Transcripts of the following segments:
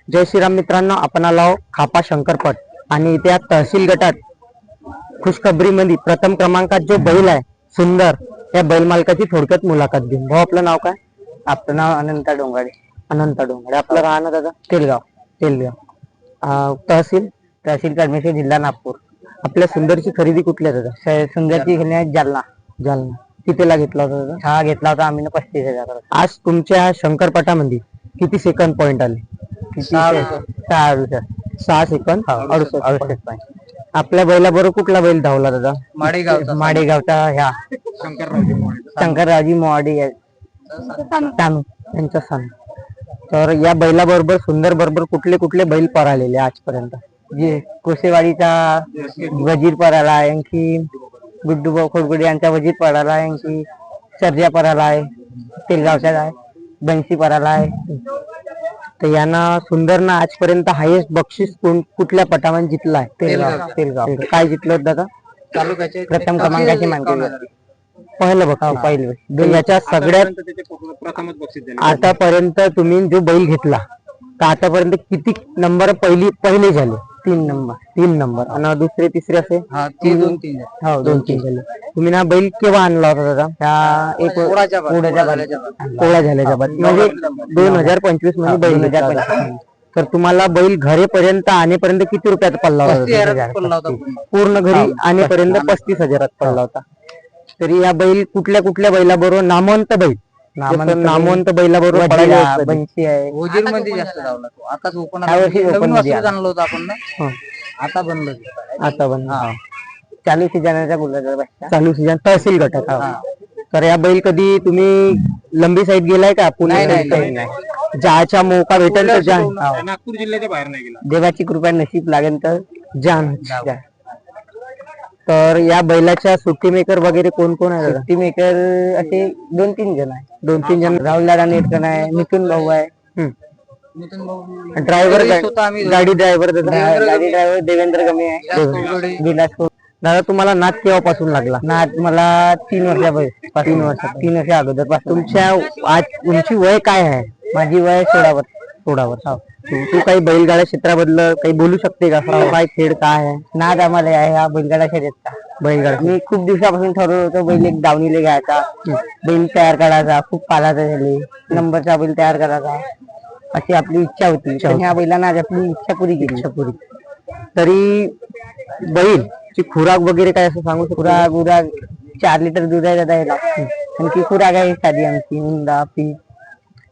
जय श्रीराम मित्रांनो, आपण आलो खापा शंकरपट आणि त्या तहसील गटात खुशखबरी मध्ये प्रथम क्रमांकात जो बैल आहे सुंदर, त्या बैल मालकाची थोडक्यात मुलाखत घेऊ। भाऊ, आपलं नाव काय? आपलं नाव अनंत डोंगाडे। अनंत डोंगरे। आपलं राहणं दादा? तेलगाव। तहसील? तहसील कडमेश्वर, जिल्हा नागपूर। आपल्या सुंदरची खरेदी कुठल्या दादा? सुंदरची जालना। जालना। कितीला घेतला होता दादा? हा घेतला होता आम्ही 35,000। आज तुमच्या शंकरपटामध्ये किती सेकंद पॉइंट आले? 6 सेकंद 68 पॉइंट। आपल्या बैलाबरोबर कुठला बैल धावला दादा? माडेगावचा ह्या शंकररावजी मोवाडी यांचा सन। तर या बैलाबरोबर सुंदर बरोबर कुठले कुठले बैल पळालेले आजपर्यंत? जे कोसेवाडीचा वजीर पळाला आहे, आणखी गुड्डूभाऊ खोडगुडे यांचा वजीर पळाला आहे, आणखी सर्जा पळाला आहे, तेलगावचा आहे, बंशी पळाला आहे। तर यांना सुंदरना आजपर्यंत हायेस्ट बक्षीस कुठल्या पटामध्ये जिंकला आहे? तेलगाव। काय जिंकलं होतं दादा? तालुक्याचे प्रथम क्रमांकाची मानकरी। पहिलं बघ, पहिलं याच्या सगळ्यात प्रथमच बक्षीस दिले। आतापर्यंत तुम्ही जो बैल घेतला तर आतापर्यंत किती नंबर पहिले झाले? 3 नंबर आणि दुसरे तिसरे असे? हो, 2-3 झाले। तुम्ही ना बैल केव्हा आणला होता दादा? पोळा झाल्याच्या बाद, म्हणजे 2025 मध्ये बैल घेतला। तर तुम्हाला बैल घरेपर्यंत आणेपर्यंत किती रुपयात पडला होता? पूर्ण घरी आणेपर्यंत 35,000 पडला होता। तरी या बैल कुठल्या कुठल्या बैलाबरोबर नामवंत बैल नामवंत बैलाबरोबर बंशी आहे, वजीर मध्ये जास्त धावला तो। आताच ओपन आणलं होतं आपण ना, आता बनलं चालू सीजनच्या गुलाबाचा चालू सीजन तहसील गटात। तर या बैल कधी तुम्ही लंबी साईड गेलाय का? पुणे जायचा मौका भेटेल तर जा। नागपूर जिल्ह्याच्या बाहेर नाही गेला। देवाची कृपा नशीब लागेल तर जान। तर या बैलाच्या सुट्टी मेकर वगैरे कोण कोण आहे? सुट्टी मेकर असे 2-3 जण आहे। 2-3 जण। राहुल दादा नेटकन आहे, मिथुन भाऊ आहे, ड्रायव्हर गाडी ड्रायव्हर देवेंद्र गमे आहे, विलास। दादा, तुम्हाला नाद केव्हापासून लागला? नाद मला 3 वर्षापासून 3 वर्ष अगोदर पासून। तुमच्या आज तुमची वय काय आहे? माझी वय 16 वर्ष। तू काही बैलगाड्या क्षेत्राबद्दल काही बोलू शकते का? काय खेळ काय आहे? नाद आम्हाला आहे हा बैलगाडा शर्यतचा। बैलगाडा मी खूप दिवसापासून ठरवलं होतं बैल एक दावणीला घ्यायचा, बैल तयार करायचा, खूप पालाचा झाले, नंबरचा बैल तयार करायचा, अशी आपली इच्छा होती। ह्या बैलांना आज आपली इच्छा पुरी केली। तरी बैल ची खुराक वगैरे काय असं सांगू शकतो? खुराक 4 लिटर दूध आहे दादा याला, आणखी खुराक आहे साधी आमची उंडा पीठ।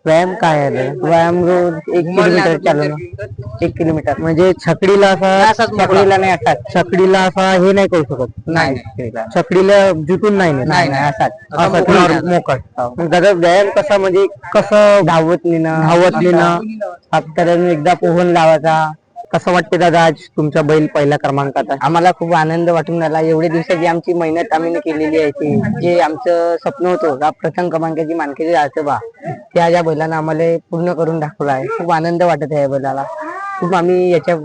व्यायाम काय आहे? व्यायाम रोज 1 किलोमीटर चालवणं, 1 किलोमीटर। म्हणजे छकडीला छकडीला नाही, असाच छकडीला असा हे नाही करू शकत? नाही, छकडीला जुटून नाही असाच मोकळ। दादा, व्यायाम कसा म्हणजे कसं? धावत नेणं, हप्त्यातून एकदा पोहून लावायचा। कसं वाटते दादा आज तुमचा बैल पहिल्या क्रमांकात आहे? आम्हाला खूप आनंद वाटून राहिला। एवढे दिवसाची आमची मेहनत आम्ही केलेली आहे, जे आमचं स्वप्न होतं प्रथम क्रमांकाची मानकरी जायचं बा, त्या ज्या बैलानं आम्हाला पूर्ण करून दाखवलं आहे। खूप आनंद वाटत आहे बैलाला। खूप आम्ही याच्या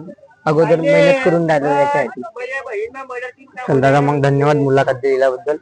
अगोदर मेहनत करून राहिलो याच्यासाठी। चल दादा, मग धन्यवाद मुलाखत दिल्याबद्दल।